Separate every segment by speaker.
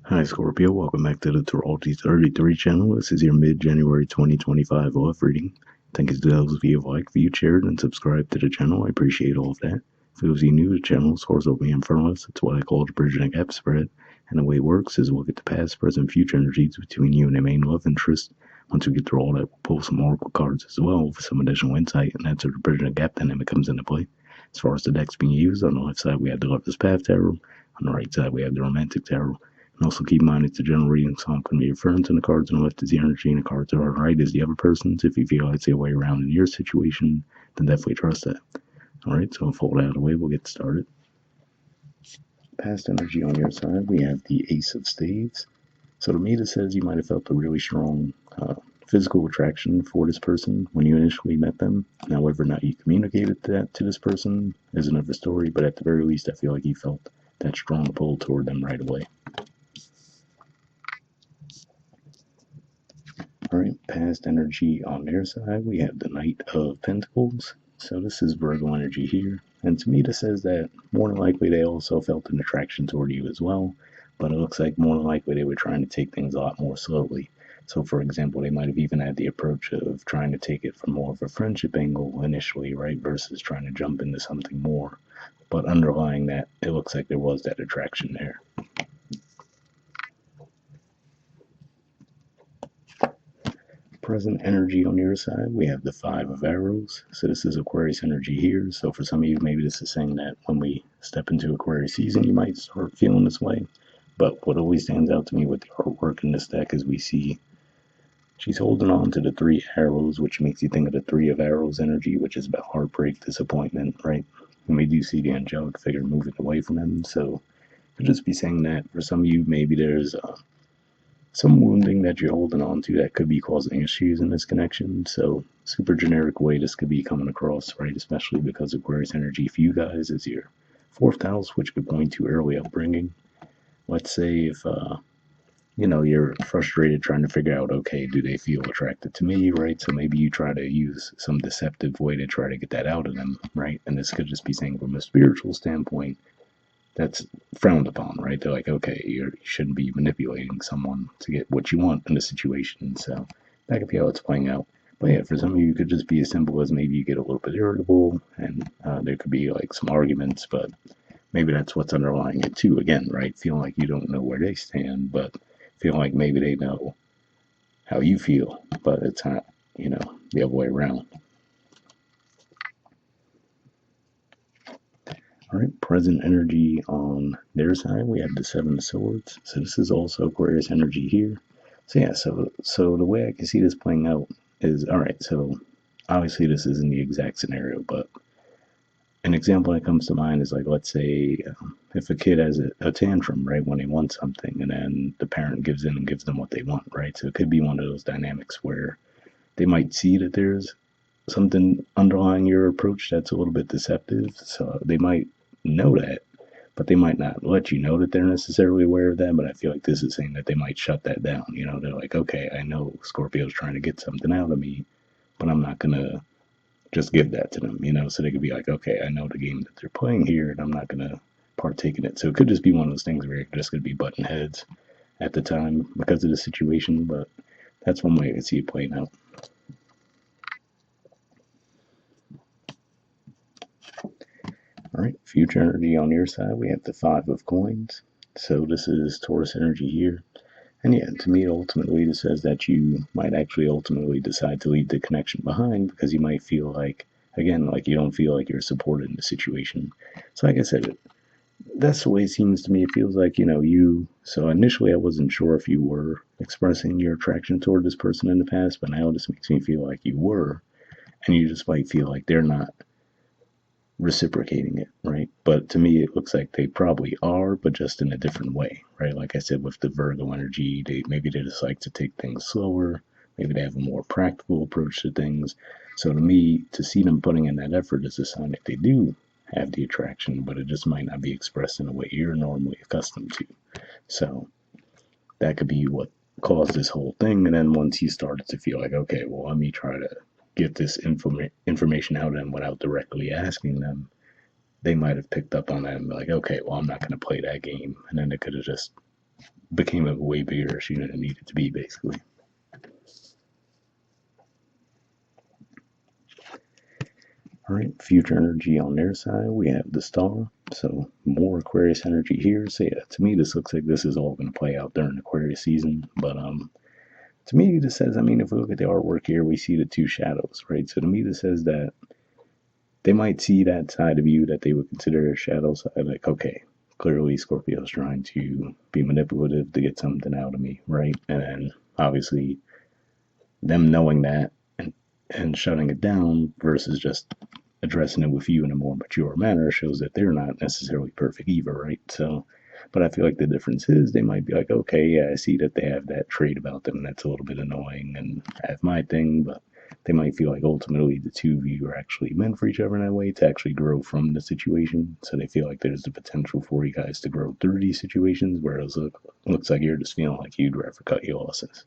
Speaker 1: Hi Scorpio, welcome back to the Astrology 33 channel. This is your mid-January 2025 off reading. Thank you to those of you who like, viewed, shared, and subscribed to the channel. I appreciate all of that. For those of you new to the channel, source will be in front of us. It's what I call the bridge and gap spread. And the way it works is we'll get the past, present, future energies between you and the main love interest. Once we get through all that, we'll pull some oracle cards as well for some additional insight, and that's where the bridge and gap dynamic comes into play. As far as the decks being used, on the left side we have the Lover's Path Tarot. On the right side we have the Romantic Tarot. And also keep in mind it's a general reading, so I'm going to be referring to the cards on the left is the energy and the cards on the right is the other person's. If you feel it's the way around in your situation, then definitely trust that. Alright, so I'll fold out of the way, we'll get started. Past energy on your side, we have the Ace of Spades. So to me, this says you might have felt a really strong physical attraction for this person when you initially met them. Now, whether or not you communicated that to this person is another story, but at the very least, I feel like you felt that strong pull toward them right away. Alright, past energy on their side, we have the Knight of Pentacles. So this is Virgo energy here. And to me, this says that more than likely they also felt an attraction toward you as well. But it looks like more than likely they were trying to take things a lot more slowly. So for example, they might have even had the approach of trying to take it from more of a friendship angle initially, right? Versus trying to jump into something more. But underlying that, it looks like there was that attraction there. Present energy on your side, we have the Five of Arrows. So this is Aquarius energy here. So for some of you, maybe this is saying that when we step into Aquarius season, you might start feeling this way. But what always stands out to me with the artwork in this deck is we see she's holding on to the three arrows, which makes you think of the Three of Arrows energy, which is about heartbreak, disappointment, right? And we do see the angelic figure moving away from him. So could just be saying that for some of you, maybe there's some wounding that you're holding on to that could be causing issues in this connection. So super generic way this could be coming across, right? Especially because Aquarius energy for you guys is your fourth house, which could point to early upbringing. Let's say if you're frustrated trying to figure out, okay, do they feel attracted to me, right? So maybe you try to use some deceptive way to try to get that out of them, right? And this could just be saying from a spiritual standpoint, that's frowned upon, right? They're like, okay, you shouldn't be manipulating someone to get what you want in a situation. So that could be how it's playing out. But yeah, for some of you, it could just be as simple as maybe you get a little bit irritable and there could be like some arguments, but maybe that's what's underlying it too. Again, right? Feeling like you don't know where they stand, but feeling like maybe they know how you feel, but it's not, the other way around. All right, present energy on their side, we have the Seven of Swords. So this is also Aquarius energy here. So yeah, so the way I can see this playing out is, all right, so obviously this isn't the exact scenario, but an example that comes to mind is like, let's say if a kid has a tantrum, right, when they want something, and then the parent gives in and gives them what they want, right? So it could be one of those dynamics where they might see that there's something underlying your approach that's a little bit deceptive. So they might know that, but they might not let you know that they're necessarily aware of that. But I feel like this is saying that they might shut that down. They're like, okay, I know Scorpio's trying to get something out of me, but I'm not going to just give that to them, so they could be like, okay, I know the game that they're playing here and I'm not going to partake in it. So it could just be one of those things where you're just going to be butting heads at the time because of the situation, but that's one way I can see it playing out. All right, future energy on your side, we have the Five of Coins. So this is Taurus energy here. And yeah, to me, ultimately, this says that you might actually ultimately decide to leave the connection behind because you might feel like, again, like you don't feel like you're supported in the situation. So like I said, that's the way it seems to me. It feels like, so initially I wasn't sure if you were expressing your attraction toward this person in the past, but now this makes me feel like you were. And you just might feel like they're not reciprocating it, right? But to me, it looks like they probably are, but just in a different way, right? Like I said, with the Virgo energy, maybe they just like to take things slower. Maybe they have a more practical approach to things. So to me, to see them putting in that effort is a sign that they do have the attraction, but it just might not be expressed in a way you're normally accustomed to. So that could be what caused this whole thing. And then once you started to feel like, okay, well, let me try to get this information out of them without directly asking them, they might have picked up on that and be like, okay, well, I'm not going to play that game. And then it could have just became a way bigger issue than it needed to be, basically. All right, future energy on their side, we have the star. So more Aquarius energy here. So yeah, to me, this looks like this is all going to play out during Aquarius season. But to me, this says, I mean, if we look at the artwork here, we see the two shadows, right? So to me, this says that they might see that side of you that they would consider a shadow side. Like, okay, clearly Scorpio's trying to be manipulative to get something out of me, right? And then obviously them knowing that and shutting it down versus just addressing it with you in a more mature manner shows that they're not necessarily perfect either, right? So, but I feel like the difference is they might be like, okay, yeah, I see that they have that trait about them that's a little bit annoying, and I have my thing, but they might feel like ultimately the two of you are actually meant for each other in that way to actually grow from the situation. So they feel like there's the potential for you guys to grow through these situations, whereas it looks like you're just feeling like you'd rather cut your losses.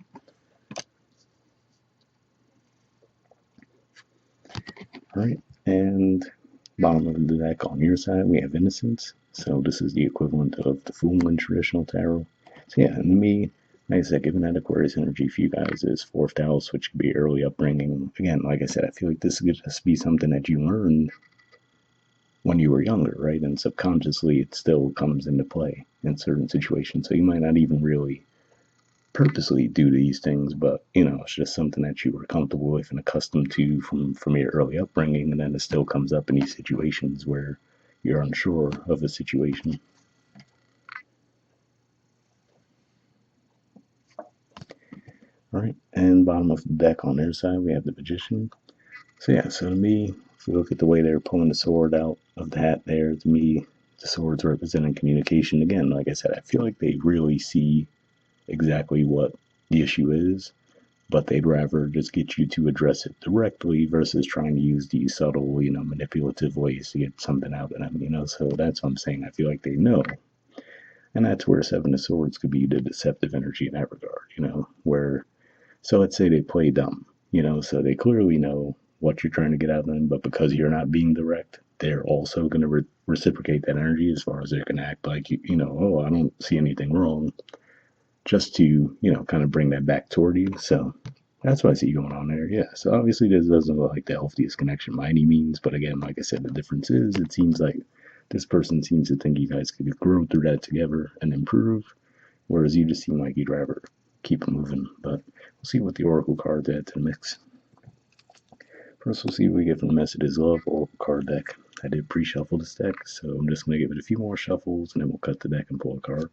Speaker 1: All right, and bottom of the deck on your side, we have Innocence. So this is the equivalent of the Fool in traditional tarot. So yeah, and me, like I said, given that Aquarius energy for you guys is fourth house, which could be early upbringing. Again, like I said, I feel like this could just be something that you learned when you were younger, right? And subconsciously, it still comes into play in certain situations. So you might not even really purposely do these things, but it's just something that you were comfortable with and accustomed to from your early upbringing, and then it still comes up in these situations where you're unsure of a situation. All right, and bottom of the deck on their side, we have the Magician. So yeah, so to me, if we look at the way they're pulling the sword out of the hat there, to me, the sword's representing communication. Again, like I said, I feel like they really see exactly what the issue is, but they'd rather just get you to address it directly versus trying to use these subtle, manipulative ways to get something out of them. So that's what I'm saying. I feel like they know. And that's where Seven of Swords could be the deceptive energy in that regard, where, so let's say they play dumb, so they clearly know what you're trying to get out of them, but because you're not being direct, they're also going to reciprocate that energy as far as they're going to act like, oh, I don't see anything wrong, just to, kind of bring that back toward you. So that's what I see going on there. Yeah. So obviously, this doesn't look like the healthiest connection by any means. But again, like I said, the difference is it seems like this person seems to think you guys could grow through that together and improve, whereas you just seem like you'd rather keep moving. But we'll see what the Oracle cards add to the mix. First, we'll see what we get from the Messages Love Oracle card deck. I did pre-shuffle this deck, so I'm just going to give it a few more shuffles, and then we'll cut the deck and pull a card.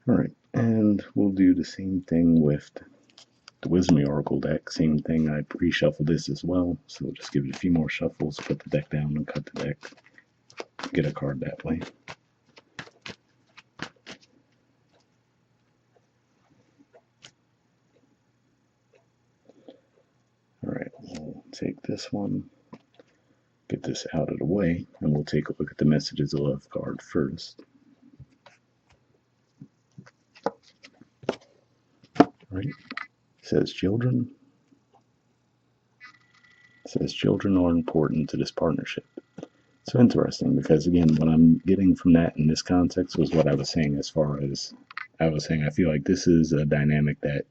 Speaker 1: All right, and we'll do the same thing with the Wisdom Oracle deck. Same thing, I pre-shuffled this as well, so we'll just give it a few more shuffles, put the deck down and cut the deck, get a card that way. All right, we'll take this one, get this out of the way, and we'll take a look at the Messages of Love card first. All right, it says children. It says children are important to this partnership. So interesting, because again, what I'm getting from that in this context was what I was saying as far as I was saying, I feel like this is a dynamic that,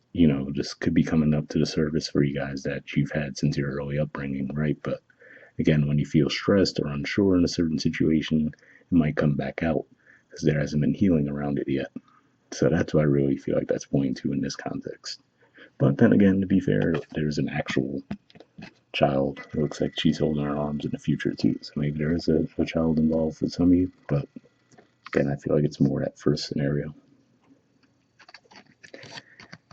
Speaker 1: just could be coming up to the surface for you guys that you've had since your early upbringing, right? But again, when you feel stressed or unsure in a certain situation, it might come back out because there hasn't been healing around it yet. So that's what I really feel like that's pointing to in this context. But then again, to be fair, there's an actual child. It looks like she's holding her arms in the future too. So maybe there is a child involved with some of you. But again, I feel like it's more that first scenario.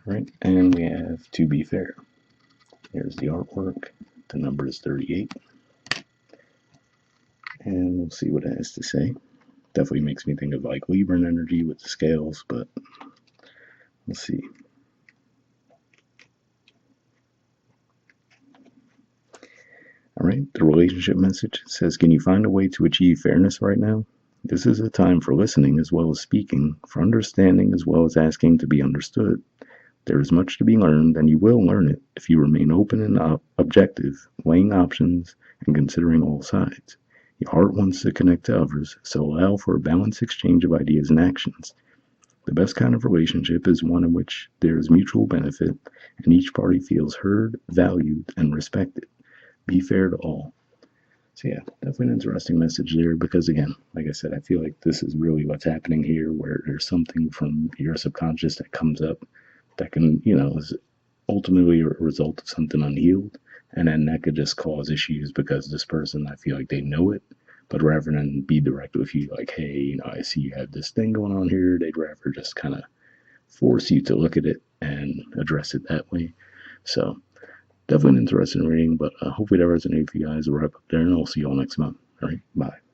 Speaker 1: Right, and we have To Be Fair. Here's the artwork. The number is 38. And we'll see what it has to say. Definitely makes me think of like Libran energy with the scales, but we'll see. All right, the relationship message says, can you find a way to achieve fairness right now? This is a time for listening as well as speaking, for understanding as well as asking to be understood. There is much to be learned, and you will learn it if you remain open and objective, weighing options and considering all sides. Your heart wants to connect to others, so allow for a balanced exchange of ideas and actions. The best kind of relationship is one in which there is mutual benefit and each party feels heard, valued, and respected. Be fair to all. So yeah, definitely an interesting message there because again, like I said, I feel like this is really what's happening here where there's something from your subconscious that comes up that can, is ultimately a result of something unhealed. And then that could just cause issues because this person, I feel like they know it, but rather than be direct with you, like, hey, I see you have this thing going on here, they'd rather just kind of force you to look at it and address it that way. So definitely an interesting reading, but hopefully that resonated with you guys. We'll wrap up there, and I'll see you all next month. All right, bye.